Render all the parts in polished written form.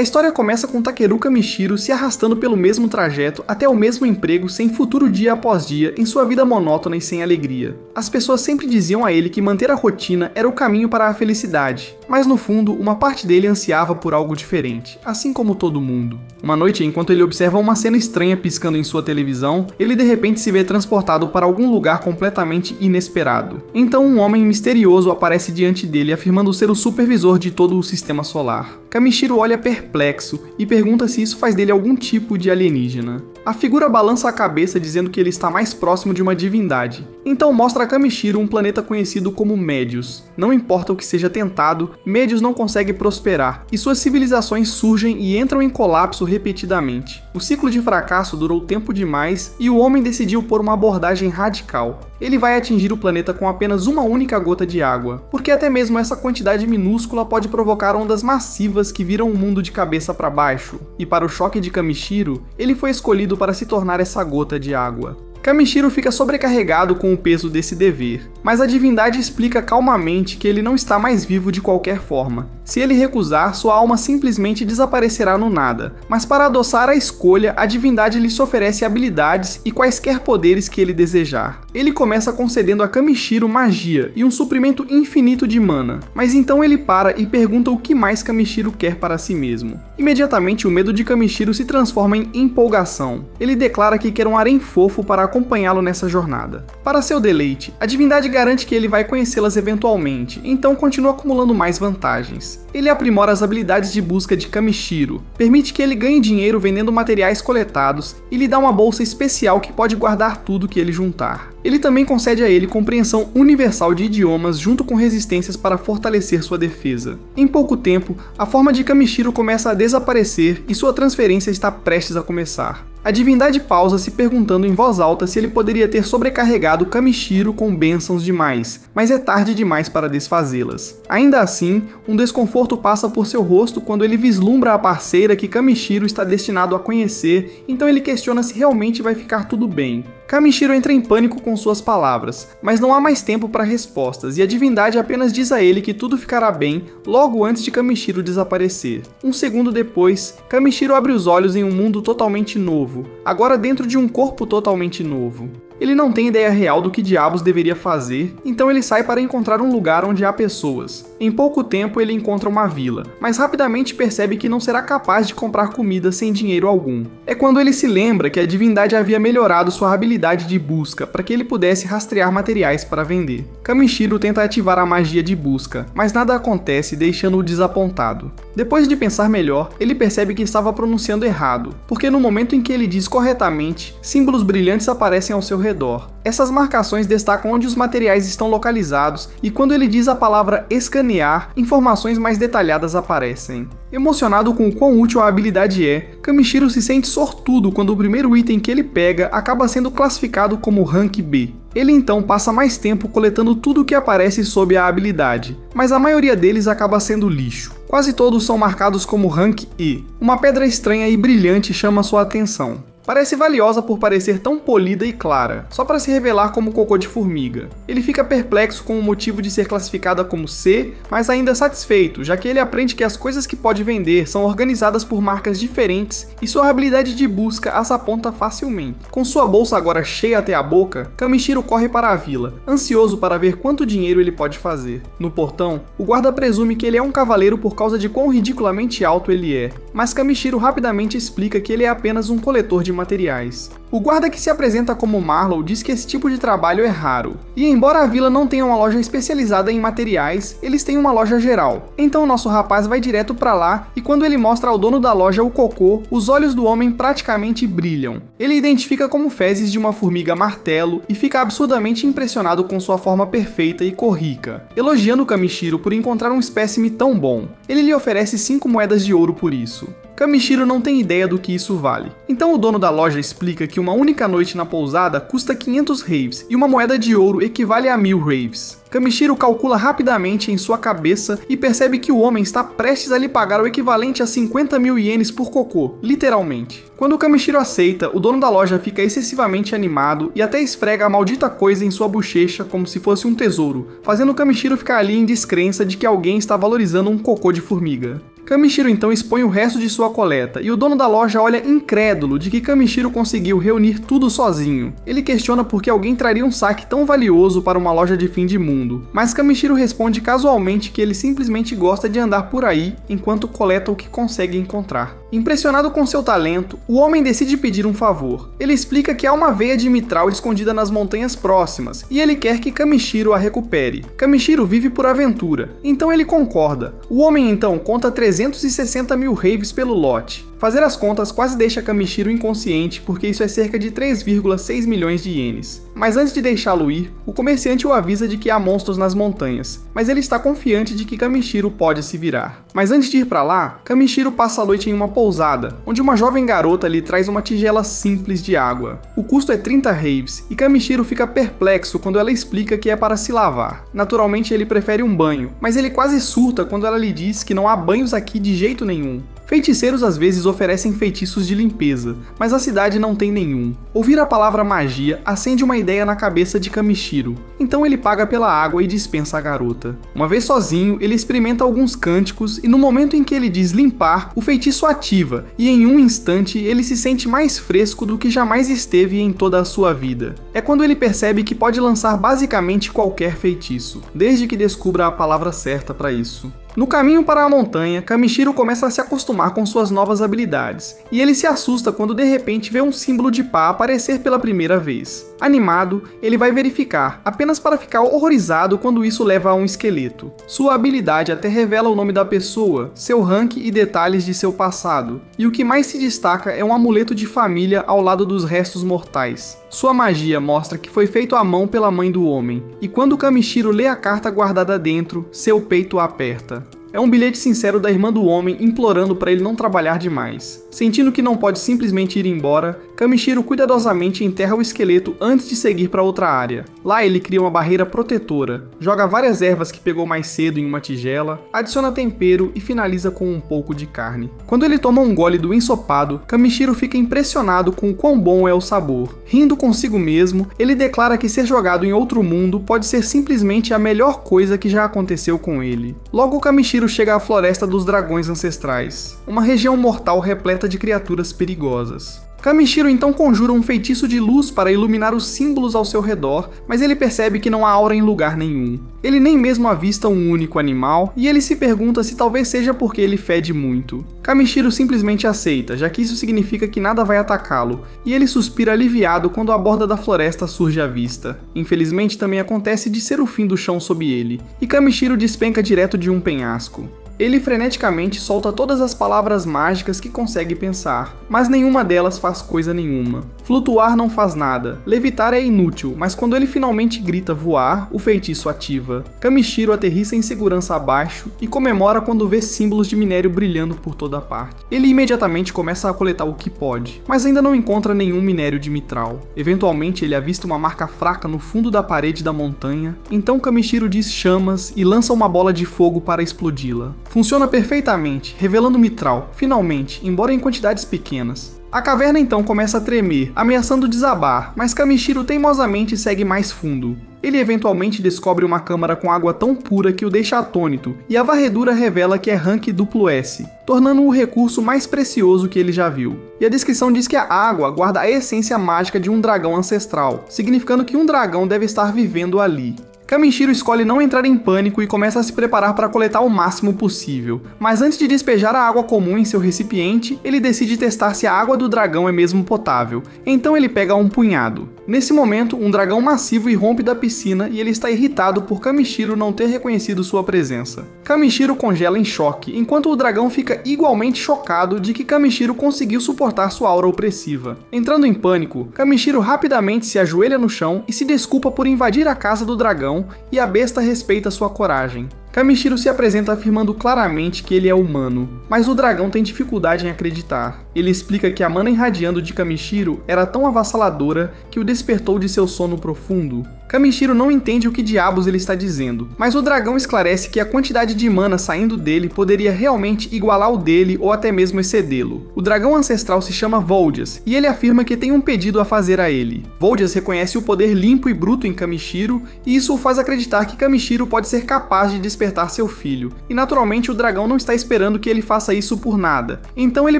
A história começa com Takeru Kamishiro se arrastando pelo mesmo trajeto até o mesmo emprego sem futuro dia após dia em sua vida monótona e sem alegria. As pessoas sempre diziam a ele que manter a rotina era o caminho para a felicidade, mas no fundo, uma parte dele ansiava por algo diferente, assim como todo mundo. Uma noite, enquanto ele observa uma cena estranha piscando em sua televisão, ele de repente se vê transportado para algum lugar completamente inesperado. Então um homem misterioso aparece diante dele afirmando ser o supervisor de todo o sistema solar. Kamishiro olha perplexo e pergunta se isso faz dele algum tipo de alienígena. A figura balança a cabeça dizendo que ele está mais próximo de uma divindade. Então mostra a Kamishiro um planeta conhecido como Médios. Não importa o que seja tentado, Médios não consegue prosperar, e suas civilizações surgem e entram em colapso repetidamente. O ciclo de fracasso durou tempo demais e o homem decidiu por uma abordagem radical. Ele vai atingir o planeta com apenas uma única gota de água, porque até mesmo essa quantidade minúscula pode provocar ondas massivas que viram o mundo de cabeça para baixo. E para o choque de Kamishiro, ele foi escolhido para se tornar essa gota de água. Kamishiro fica sobrecarregado com o peso desse dever, mas a divindade explica calmamente que ele não está mais vivo de qualquer forma. Se ele recusar, sua alma simplesmente desaparecerá no nada, mas para adoçar a escolha, a divindade lhe oferece habilidades e quaisquer poderes que ele desejar. Ele começa concedendo a Kamishiro magia e um suprimento infinito de mana, mas então ele para e pergunta o que mais Kamishiro quer para si mesmo. Imediatamente o medo de Kamishiro se transforma em empolgação. Ele declara que quer um harém fofo para acompanhá-lo nessa jornada. Para seu deleite, a divindade garante que ele vai conhecê-las eventualmente, então continua acumulando mais vantagens. Ele aprimora as habilidades de busca de Kamishiro, permite que ele ganhe dinheiro vendendo materiais coletados e lhe dá uma bolsa especial que pode guardar tudo que ele juntar. Ele também concede a ele compreensão universal de idiomas junto com resistências para fortalecer sua defesa. Em pouco tempo, a forma de Kamishiro começa a desaparecer e sua transferência está prestes a começar. A divindade pausa se perguntando em voz alta se ele poderia ter sobrecarregado Kamishiro com bênçãos demais, mas é tarde demais para desfazê-las. Ainda assim, um desconforto passa por seu rosto quando ele vislumbra a parceira que Kamishiro está destinado a conhecer, então ele questiona se realmente vai ficar tudo bem. Kamishiro entra em pânico com suas palavras, mas não há mais tempo para respostas e a divindade apenas diz a ele que tudo ficará bem logo antes de Kamishiro desaparecer. Um segundo depois, Kamishiro abre os olhos em um mundo totalmente novo, agora dentro de um corpo totalmente novo. Ele não tem ideia real do que diabos deveria fazer, então ele sai para encontrar um lugar onde há pessoas. Em pouco tempo ele encontra uma vila, mas rapidamente percebe que não será capaz de comprar comida sem dinheiro algum. É quando ele se lembra que a divindade havia melhorado sua habilidade de busca para que ele pudesse rastrear materiais para vender. Kamishiro tenta ativar a magia de busca, mas nada acontece, deixando-o desapontado. Depois de pensar melhor, ele percebe que estava pronunciando errado, porque no momento em que ele diz corretamente, símbolos brilhantes aparecem ao seu redor. Essas marcações destacam onde os materiais estão localizados e quando ele diz a palavra escanear, informações mais detalhadas aparecem. Emocionado com o quão útil a habilidade é, Kamishiro se sente sortudo quando o primeiro item que ele pega acaba sendo classificado como Rank B. Ele então passa mais tempo coletando tudo o que aparece sob a habilidade, mas a maioria deles acaba sendo lixo. Quase todos são marcados como Rank E. Uma pedra estranha e brilhante chama sua atenção. Parece valiosa por parecer tão polida e clara, só para se revelar como cocô de formiga. Ele fica perplexo com o motivo de ser classificada como C, mas ainda satisfeito, já que ele aprende que as coisas que pode vender são organizadas por marcas diferentes e sua habilidade de busca as aponta facilmente. Com sua bolsa agora cheia até a boca, Kamishiro corre para a vila, ansioso para ver quanto dinheiro ele pode fazer. No portão, o guarda presume que ele é um cavaleiro por causa de quão ridiculamente alto ele é, mas Kamishiro rapidamente explica que ele é apenas um coletor de materiais. O guarda que se apresenta como Marlow diz que esse tipo de trabalho é raro, e embora a vila não tenha uma loja especializada em materiais, eles têm uma loja geral. Então nosso rapaz vai direto pra lá e quando ele mostra ao dono da loja o cocô, os olhos do homem praticamente brilham. Ele identifica como fezes de uma formiga martelo e fica absurdamente impressionado com sua forma perfeita e corrica, elogiando Kamishiro por encontrar um espécime tão bom. Ele lhe oferece 5 moedas de ouro por isso. Kamishiro não tem ideia do que isso vale. Então o dono da loja explica que uma única noite na pousada custa 500 raves e uma moeda de ouro equivale a 1000 raves. Kamishiro calcula rapidamente em sua cabeça e percebe que o homem está prestes a lhe pagar o equivalente a 50.000 ienes por cocô, literalmente. Quando Kamishiro aceita, o dono da loja fica excessivamente animado e até esfrega a maldita coisa em sua bochecha como se fosse um tesouro, fazendo Kamishiro ficar ali em descrença de que alguém está valorizando um cocô de formiga. Kamishiro então expõe o resto de sua coleta, e o dono da loja olha incrédulo de que Kamishiro conseguiu reunir tudo sozinho. Ele questiona por que alguém traria um saque tão valioso para uma loja de fim de mundo, mas Kamishiro responde casualmente que ele simplesmente gosta de andar por aí enquanto coleta o que consegue encontrar. Impressionado com seu talento, o homem decide pedir um favor. Ele explica que há uma veia de mitral escondida nas montanhas próximas, e ele quer que Kamishiro a recupere. Kamishiro vive por aventura, então ele concorda. O homem então conta 360 mil raves pelo lote. Fazer as contas quase deixa Kamishiro inconsciente, porque isso é cerca de 3,6 milhões de ienes. Mas antes de deixá-lo ir, o comerciante o avisa de que há monstros nas montanhas, mas ele está confiante de que Kamishiro pode se virar. Mas antes de ir para lá, Kamishiro passa a noite em uma pousada, onde uma jovem garota lhe traz uma tigela simples de água. O custo é 30 raves, e Kamishiro fica perplexo quando ela explica que é para se lavar. Naturalmente ele prefere um banho, mas ele quase surta quando ela lhe diz que não há banhos aqui de jeito nenhum. Feiticeiros às vezes oferecem feitiços de limpeza, mas a cidade não tem nenhum. Ouvir a palavra magia acende uma ideia na cabeça de Kamishiro, então ele paga pela água e dispensa a garota. Uma vez sozinho, ele experimenta alguns cânticos e no momento em que ele diz limpar, o feitiço ativa e em um instante ele se sente mais fresco do que jamais esteve em toda a sua vida. É quando ele percebe que pode lançar basicamente qualquer feitiço, desde que descubra a palavra certa para isso. No caminho para a montanha, Kamishiro começa a se acostumar com suas novas habilidades, e ele se assusta quando de repente vê um símbolo de pá aparecer pela primeira vez. Animado, ele vai verificar, apenas para ficar horrorizado quando isso leva a um esqueleto. Sua habilidade até revela o nome da pessoa, seu rank e detalhes de seu passado, e o que mais se destaca é um amuleto de família ao lado dos restos mortais. Sua magia mostra que foi feito à mão pela mãe do homem, e quando Kamishiro lê a carta guardada dentro, seu peito aperta. É um bilhete sincero da irmã do homem implorando para ele não trabalhar demais. Sentindo que não pode simplesmente ir embora, Kamishiro cuidadosamente enterra o esqueleto antes de seguir para outra área. Lá ele cria uma barreira protetora, joga várias ervas que pegou mais cedo em uma tigela, adiciona tempero e finaliza com um pouco de carne. Quando ele toma um gole do ensopado, Kamishiro fica impressionado com o quão bom é o sabor. Rindo consigo mesmo, ele declara que ser jogado em outro mundo pode ser simplesmente a melhor coisa que já aconteceu com ele. Logo Kamishiro chega à Floresta dos Dragões Ancestrais, uma região mortal repleta de criaturas perigosas. Kamishiro então conjura um feitiço de luz para iluminar os símbolos ao seu redor, mas ele percebe que não há aura em lugar nenhum. Ele nem mesmo avista um único animal, e ele se pergunta se talvez seja porque ele fede muito. Kamishiro simplesmente aceita, já que isso significa que nada vai atacá-lo, e ele suspira aliviado quando a borda da floresta surge à vista. Infelizmente também acontece de ser o fim do chão sob ele, e Kamishiro despenca direto de um penhasco. Ele freneticamente solta todas as palavras mágicas que consegue pensar, mas nenhuma delas faz coisa nenhuma. Flutuar não faz nada, levitar é inútil, mas quando ele finalmente grita voar, o feitiço ativa. Kamishiro aterrissa em segurança abaixo e comemora quando vê símbolos de minério brilhando por toda parte. Ele imediatamente começa a coletar o que pode, mas ainda não encontra nenhum minério de mitral. Eventualmente ele avista uma marca fraca no fundo da parede da montanha, então Kamishiro diz chamas e lança uma bola de fogo para explodi-la. Funciona perfeitamente, revelando mitral, finalmente, embora em quantidades pequenas. A caverna então começa a tremer, ameaçando desabar, mas Kamishiro teimosamente segue mais fundo. Ele eventualmente descobre uma câmara com água tão pura que o deixa atônito, e a varredura revela que é rank S, tornando-o o recurso mais precioso que ele já viu. E a descrição diz que a água guarda a essência mágica de um dragão ancestral, significando que um dragão deve estar vivendo ali. Kamishiro escolhe não entrar em pânico e começa a se preparar para coletar o máximo possível, mas antes de despejar a água comum em seu recipiente, ele decide testar se a água do dragão é mesmo potável, então ele pega um punhado. Nesse momento, um dragão massivo irrompe da piscina e ele está irritado por Kamishiro não ter reconhecido sua presença. Kamishiro congela em choque, enquanto o dragão fica igualmente chocado de que Kamishiro conseguiu suportar sua aura opressiva. Entrando em pânico, Kamishiro rapidamente se ajoelha no chão e se desculpa por invadir a casa do dragão, e a besta respeita sua coragem. Kamishiro se apresenta afirmando claramente que ele é humano, mas o dragão tem dificuldade em acreditar. Ele explica que a mana irradiando de Kamishiro era tão avassaladora que o despertou de seu sono profundo. Kamishiro não entende o que diabos ele está dizendo, mas o dragão esclarece que a quantidade de mana saindo dele poderia realmente igualar o dele ou até mesmo excedê-lo. O dragão ancestral se chama Voldias, e ele afirma que tem um pedido a fazer a ele. Voldias reconhece o poder limpo e bruto em Kamishiro, e isso o faz acreditar que Kamishiro pode ser capaz de despertar despertar seu filho, e naturalmente o dragão não está esperando que ele faça isso por nada. Então ele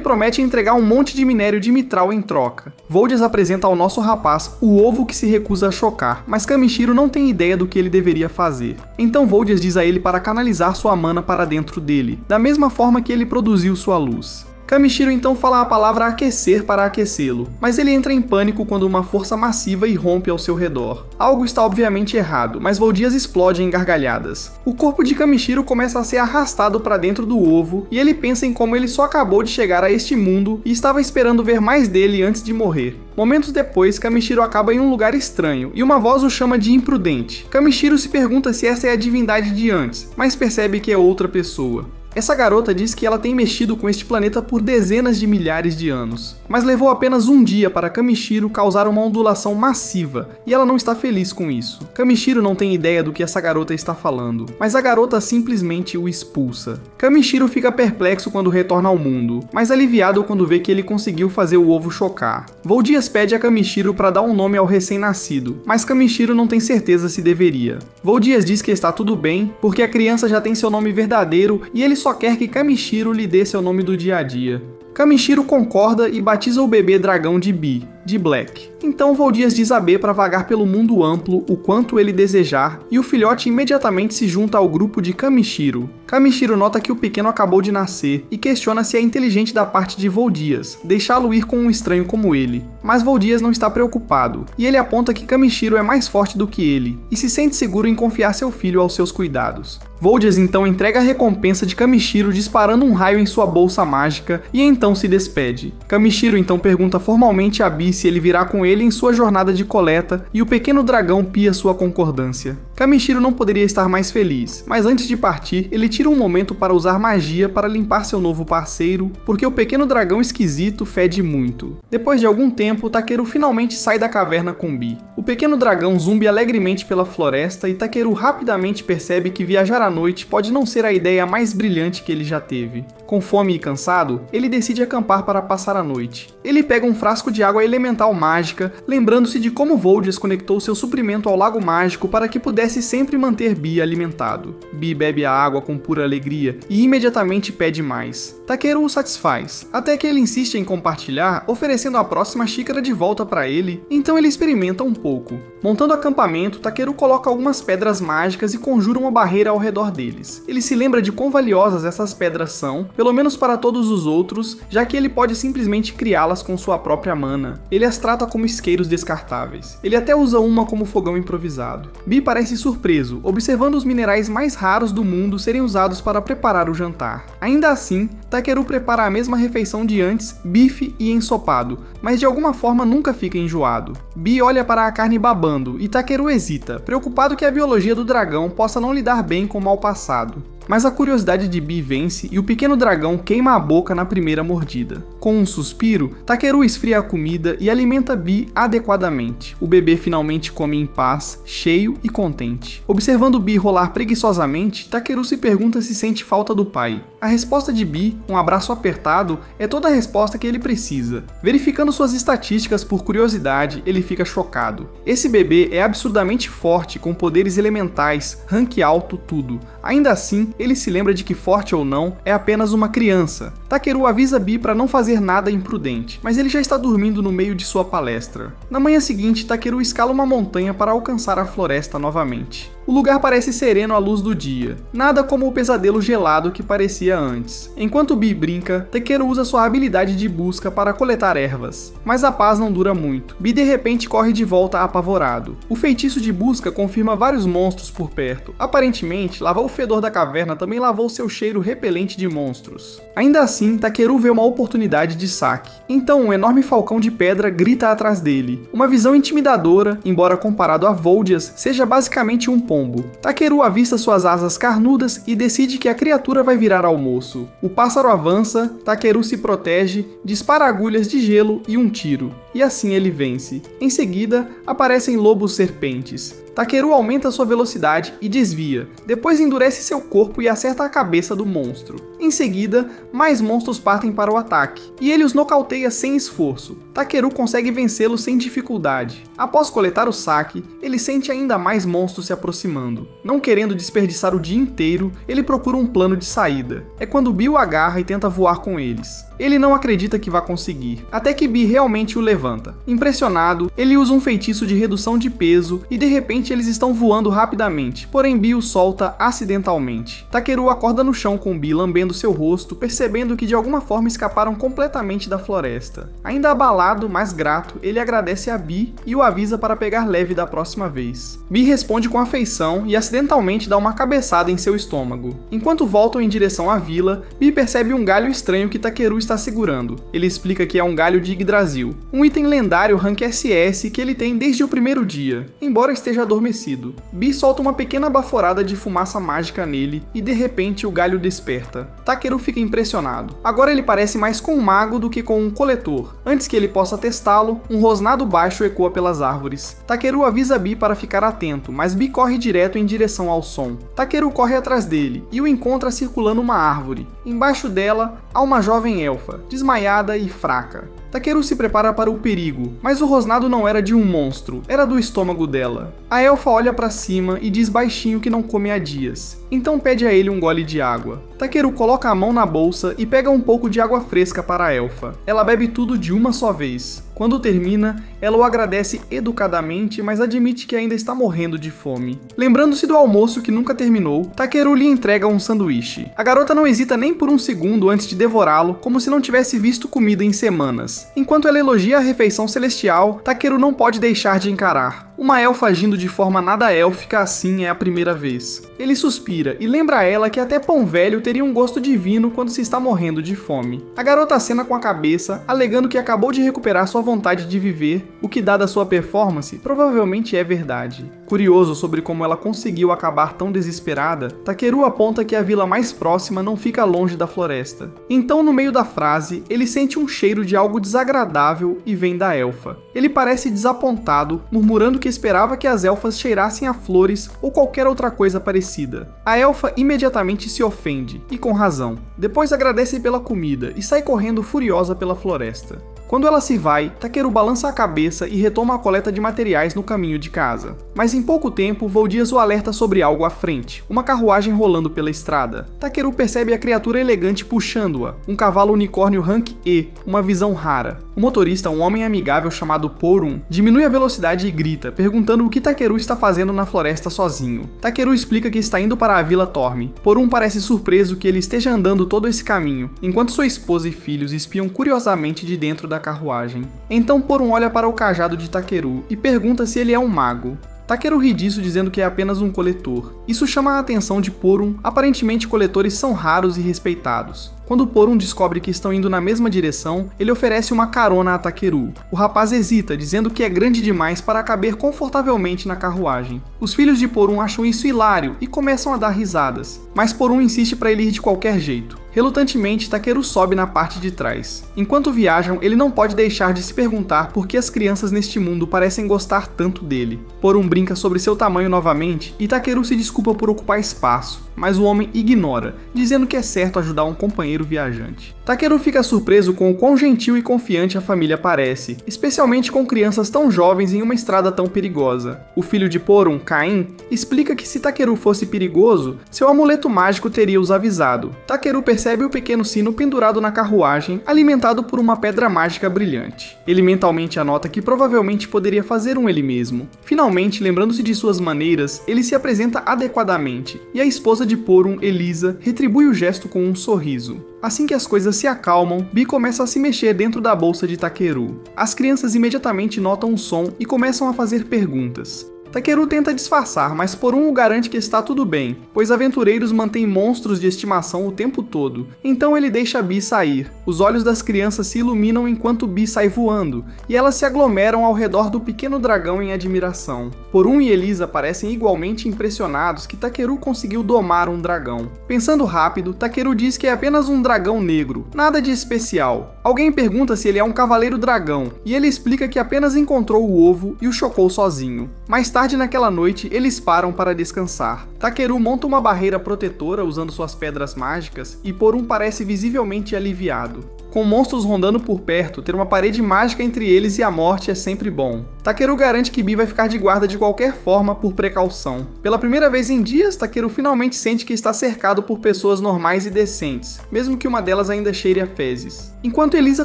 promete entregar um monte de minério de mitral em troca. Voldias apresenta ao nosso rapaz o ovo que se recusa a chocar, mas Kamishiro não tem ideia do que ele deveria fazer. Então Voldias diz a ele para canalizar sua mana para dentro dele, da mesma forma que ele produziu sua luz. Kamishiro então fala a palavra aquecer para aquecê-lo, mas ele entra em pânico quando uma força massiva irrompe ao seu redor. Algo está obviamente errado, mas Voldias explode em gargalhadas. O corpo de Kamishiro começa a ser arrastado para dentro do ovo e ele pensa em como ele só acabou de chegar a este mundo e estava esperando ver mais dele antes de morrer. Momentos depois, Kamishiro acaba em um lugar estranho e uma voz o chama de imprudente. Kamishiro se pergunta se essa é a divindade de antes, mas percebe que é outra pessoa. Essa garota diz que ela tem mexido com este planeta por dezenas de milhares de anos, mas levou apenas um dia para Kamishiro causar uma ondulação massiva, e ela não está feliz com isso. Kamishiro não tem ideia do que essa garota está falando, mas a garota simplesmente o expulsa. Kamishiro fica perplexo quando retorna ao mundo, mas aliviado quando vê que ele conseguiu fazer o ovo chocar. Voldias pede a Kamishiro para dar um nome ao recém-nascido, mas Kamishiro não tem certeza se deveria. Voldias diz que está tudo bem, porque a criança já tem seu nome verdadeiro e ele só quer que Kamishiro lhe dê seu nome do dia a dia. Kamishiro concorda e batiza o bebê dragão de Bee, de Black. Então Voldias diz a B para vagar pelo mundo amplo o quanto ele desejar, e o filhote imediatamente se junta ao grupo de Kamishiro. Kamishiro nota que o pequeno acabou de nascer e questiona se é inteligente da parte de Voldias deixá-lo ir com um estranho como ele. Mas Voldias não está preocupado, e ele aponta que Kamishiro é mais forte do que ele, e se sente seguro em confiar seu filho aos seus cuidados. Voldias então entrega a recompensa de Kamishiro disparando um raio em sua bolsa mágica e então se despede. Kamishiro então pergunta formalmente a Bee se ele virá com ele em sua jornada de coleta e o pequeno dragão pia sua concordância. Kamishiro não poderia estar mais feliz, mas antes de partir, ele tira um momento para usar magia para limpar seu novo parceiro, porque o pequeno dragão esquisito fede muito. Depois de algum tempo, Takeru finalmente sai da caverna com Bee. O pequeno dragão zumbi alegremente pela floresta e Takeru rapidamente percebe que viajar à noite pode não ser a ideia mais brilhante que ele já teve. Com fome e cansado, ele decide acampar para passar a noite. Ele pega um frasco de água elemental mágica, lembrando-se de como Voldias conectou seu suprimento ao lago mágico para que pudesse sempre manter Bee alimentado. Bee bebe a água com pura alegria e imediatamente pede mais. Takeru o satisfaz, até que ele insiste em compartilhar, oferecendo a próxima xícara de volta para ele, então ele experimenta um pouco. Montando acampamento, Takeru coloca algumas pedras mágicas e conjura uma barreira ao redor deles. Ele se lembra de quão valiosas essas pedras são, pelo menos para todos os outros, já que ele pode simplesmente criá-las com sua própria mana. Ele as trata como isqueiros descartáveis. Ele até usa uma como fogão improvisado. Bee parece surpreso, observando os minerais mais raros do mundo serem usados para preparar o jantar. Ainda assim, Takeru prepara a mesma refeição de antes, bife e ensopado, mas de alguma forma nunca fica enjoado. Bee olha para a carne babando e Takeru hesita, preocupado que a biologia do dragão possa não lidar bem com o mal passado. Mas a curiosidade de Bee vence e o pequeno dragão queima a boca na primeira mordida. Com um suspiro, Takeru esfria a comida e alimenta Bee adequadamente. O bebê finalmente come em paz, cheio e contente. Observando Bee rolar preguiçosamente, Takeru se pergunta se sente falta do pai. A resposta de Bee, um abraço apertado, é toda a resposta que ele precisa. Verificando suas estatísticas por curiosidade, ele fica chocado. Esse bebê é absurdamente forte, com poderes elementais, rank alto, tudo. Ainda assim, ele se lembra de que, forte ou não, é apenas uma criança. Takeru avisa Bee para não fazer nada imprudente, mas ele já está dormindo no meio de sua palestra. Na manhã seguinte, Takeru escala uma montanha para alcançar a floresta novamente. O lugar parece sereno à luz do dia, nada como o pesadelo gelado que parecia antes. Enquanto Bee brinca, Takeru usa sua habilidade de busca para coletar ervas. Mas a paz não dura muito. Bee de repente corre de volta apavorado. O feitiço de busca confirma vários monstros por perto. Aparentemente, lavar o fedor da caverna também lavou seu cheiro repelente de monstros. Ainda assim, Takeru vê uma oportunidade de saque. Então um enorme falcão de pedra grita atrás dele. Uma visão intimidadora, embora comparado a Voldias, seja basicamente um pombo. Takeru avista suas asas carnudas e decide que a criatura vai virar almoço. O pássaro avança, Takeru se protege, dispara agulhas de gelo e um tiro. e assim ele vence. Em seguida, aparecem lobos serpentes. Takeru aumenta sua velocidade e desvia, depois endurece seu corpo e acerta a cabeça do monstro. Em seguida, mais monstros partem para o ataque, e ele os nocauteia sem esforço. Takeru consegue vencê-los sem dificuldade. Após coletar o saque, ele sente ainda mais monstros se aproximando. Não querendo desperdiçar o dia inteiro, ele procura um plano de saída. É quando Bi o agarra e tenta voar com eles. Ele não acredita que vá conseguir, até que Bi realmente o levanta. Impressionado, ele usa um feitiço de redução de peso e de repente eles estão voando rapidamente, porém Bi o solta acidentalmente. Takeru acorda no chão com Bi lambendo seu rosto, percebendo que de alguma forma escaparam completamente da floresta. Ainda abalado, mas grato, ele agradece a Bi e o avisa para pegar leve da próxima vez. Bi responde com afeição e acidentalmente dá uma cabeçada em seu estômago. Enquanto voltam em direção à vila, Bi percebe um galho estranho que Takeru está segurando. Ele explica que é um galho de Yggdrasil, um item lendário rank SS que ele tem desde o primeiro dia, embora esteja adormecido. Bi solta uma pequena baforada de fumaça mágica nele e de repente o galho desperta. Takeru fica impressionado. Agora ele parece mais com um mago do que com um coletor. Antes que ele possa testá-lo, um rosnado baixo ecoa pelas árvores. Takeru avisa Bi para ficar atento, mas Bi corre direto em direção ao som. Takeru corre atrás dele e o encontra circulando uma árvore. Embaixo dela há uma jovem elfa, desmaiada e fraca. Takeru se prepara para o perigo, mas o rosnado não era de um monstro, era do estômago dela. A elfa olha para cima e diz baixinho que não come há dias, então pede a ele um gole de água. Takeru coloca a mão na bolsa e pega um pouco de água fresca para a elfa. Ela bebe tudo de uma só vez. Quando termina, ela o agradece educadamente, mas admite que ainda está morrendo de fome. Lembrando-se do almoço que nunca terminou, Takeru lhe entrega um sanduíche. A garota não hesita nem por um segundo antes de devorá-lo, como se não tivesse visto comida em semanas. Enquanto ela elogia a refeição celestial, Takeru não pode deixar de encarar. Uma elfa agindo de forma nada élfica assim é a primeira vez. Ele suspira e lembra a ela que até pão velho teria um gosto divino quando se está morrendo de fome. A garota acena com a cabeça, alegando que acabou de recuperar sua vontade de viver, o que, dada sua performance, provavelmente é verdade. Curioso sobre como ela conseguiu acabar tão desesperada, Takeru aponta que a vila mais próxima não fica longe da floresta. Então, no meio da frase, ele sente um cheiro de algo desagradável e vem da elfa. Ele parece desapontado, murmurando que esperava que as elfas cheirassem a flores ou qualquer outra coisa parecida. A elfa imediatamente se ofende, e com razão. Depois agradece pela comida e sai correndo furiosa pela floresta. Quando ela se vai, Takeru balança a cabeça e retoma a coleta de materiais no caminho de casa. Mas em pouco tempo, Voldias o alerta sobre algo à frente, uma carruagem rolando pela estrada. Takeru percebe a criatura elegante puxando-a, um cavalo unicórnio rank E, uma visão rara. O motorista, um homem amigável chamado Porun, diminui a velocidade e grita, perguntando o que Takeru está fazendo na floresta sozinho. Takeru explica que está indo para a Vila Torme. Porun parece surpreso que ele esteja andando todo esse caminho, enquanto sua esposa e filhos espiam curiosamente de dentro da carruagem. Então Porun olha para o cajado de Takeru e pergunta se ele é um mago. Takeru ri disso dizendo que é apenas um coletor. Isso chama a atenção de Porun, aparentemente coletores são raros e respeitados. Quando Porun descobre que estão indo na mesma direção, ele oferece uma carona a Takeru. O rapaz hesita, dizendo que é grande demais para caber confortavelmente na carruagem. Os filhos de Porun acham isso hilário e começam a dar risadas, mas Porun insiste para ele ir de qualquer jeito. Relutantemente, Takeru sobe na parte de trás. Enquanto viajam, ele não pode deixar de se perguntar por que as crianças neste mundo parecem gostar tanto dele. Porun brinca sobre seu tamanho novamente e Takeru se desculpa por ocupar espaço, mas o homem ignora, dizendo que é certo ajudar um companheiro viajante. Takeru fica surpreso com o quão gentil e confiante a família parece, especialmente com crianças tão jovens em uma estrada tão perigosa. O filho de Porun, Caim, explica que se Takeru fosse perigoso, seu amuleto mágico teria os avisado. Takeru percebe o pequeno sino pendurado na carruagem, alimentado por uma pedra mágica brilhante. Ele mentalmente anota que provavelmente poderia fazer um ele mesmo. Finalmente, lembrando-se de suas maneiras, ele se apresenta adequadamente, e a esposa de Porun, Elisa, retribui o gesto com um sorriso. Assim que as coisas se acalmam, Bi começa a se mexer dentro da bolsa de Takeru. As crianças imediatamente notam o som e começam a fazer perguntas. Takeru tenta disfarçar, mas Porun o garante que está tudo bem, pois aventureiros mantêm monstros de estimação o tempo todo, então ele deixa Bee sair. Os olhos das crianças se iluminam enquanto Bee sai voando, e elas se aglomeram ao redor do pequeno dragão em admiração. Porun e Elisa parecem igualmente impressionados que Takeru conseguiu domar um dragão. Pensando rápido, Takeru diz que é apenas um dragão negro, nada de especial. Alguém pergunta se ele é um cavaleiro dragão, e ele explica que apenas encontrou o ovo e o chocou sozinho. Mais tarde naquela noite, eles param para descansar. Takeru monta uma barreira protetora usando suas pedras mágicas, e Porun parece visivelmente aliviado. Com monstros rondando por perto, ter uma parede mágica entre eles e a morte é sempre bom. Takeru garante que Bee vai ficar de guarda de qualquer forma por precaução. Pela primeira vez em dias, Takeru finalmente sente que está cercado por pessoas normais e decentes, mesmo que uma delas ainda cheire a fezes. Enquanto Elisa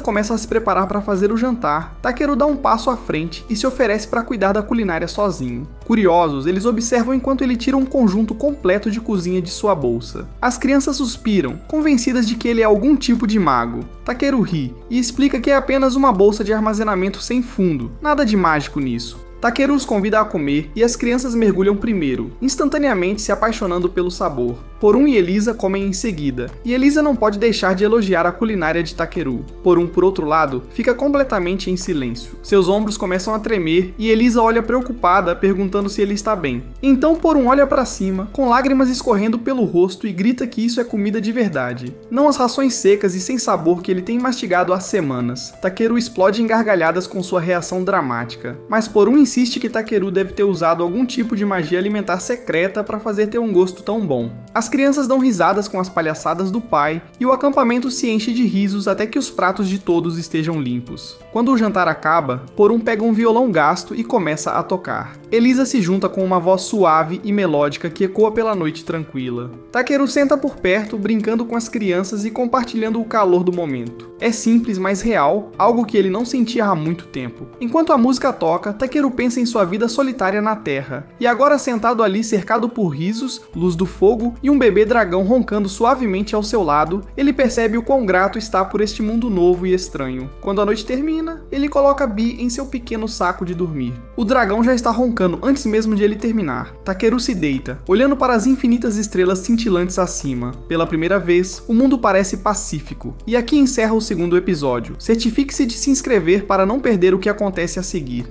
começa a se preparar para fazer o jantar, Takeru dá um passo à frente e se oferece para cuidar da culinária sozinho. Curiosos, eles observam enquanto ele tira um conjunto completo de cozinha de sua bolsa. As crianças suspiram, convencidas de que ele é algum tipo de mago. Takeru ri e explica que é apenas uma bolsa de armazenamento sem fundo, nada de mágico nisso. Takeru os convida a comer e as crianças mergulham primeiro, instantaneamente se apaixonando pelo sabor. Porun e Elisa comem em seguida, e Elisa não pode deixar de elogiar a culinária de Takeru. Porun, por outro lado, fica completamente em silêncio. Seus ombros começam a tremer e Elisa olha preocupada, perguntando se ele está bem. Então Porun olha para cima, com lágrimas escorrendo pelo rosto e grita que isso é comida de verdade, não as rações secas e sem sabor que ele tem mastigado há semanas. Takeru explode em gargalhadas com sua reação dramática, mas Porun insiste que Takeru deve ter usado algum tipo de magia alimentar secreta para fazer ter um gosto tão bom. As crianças dão risadas com as palhaçadas do pai e o acampamento se enche de risos até que os pratos de todos estejam limpos. Quando o jantar acaba, Porun pega um violão gasto e começa a tocar. Elisa se junta com uma voz suave e melódica que ecoa pela noite tranquila. Takeru senta por perto, brincando com as crianças e compartilhando o calor do momento. É simples, mas real, algo que ele não sentia há muito tempo. Enquanto a música toca, Takeru pensa em sua vida solitária na Terra, e agora sentado ali cercado por risos, luz do fogo e um bebê dragão roncando suavemente ao seu lado, ele percebe o quão grato está por este mundo novo e estranho. Quando a noite termina, ele coloca Bee em seu pequeno saco de dormir. O dragão já está roncando antes mesmo de ele terminar. Takeru se deita, olhando para as infinitas estrelas cintilantes acima. Pela primeira vez, o mundo parece pacífico. E aqui encerra o segundo episódio. Certifique-se de se inscrever para não perder o que acontece a seguir.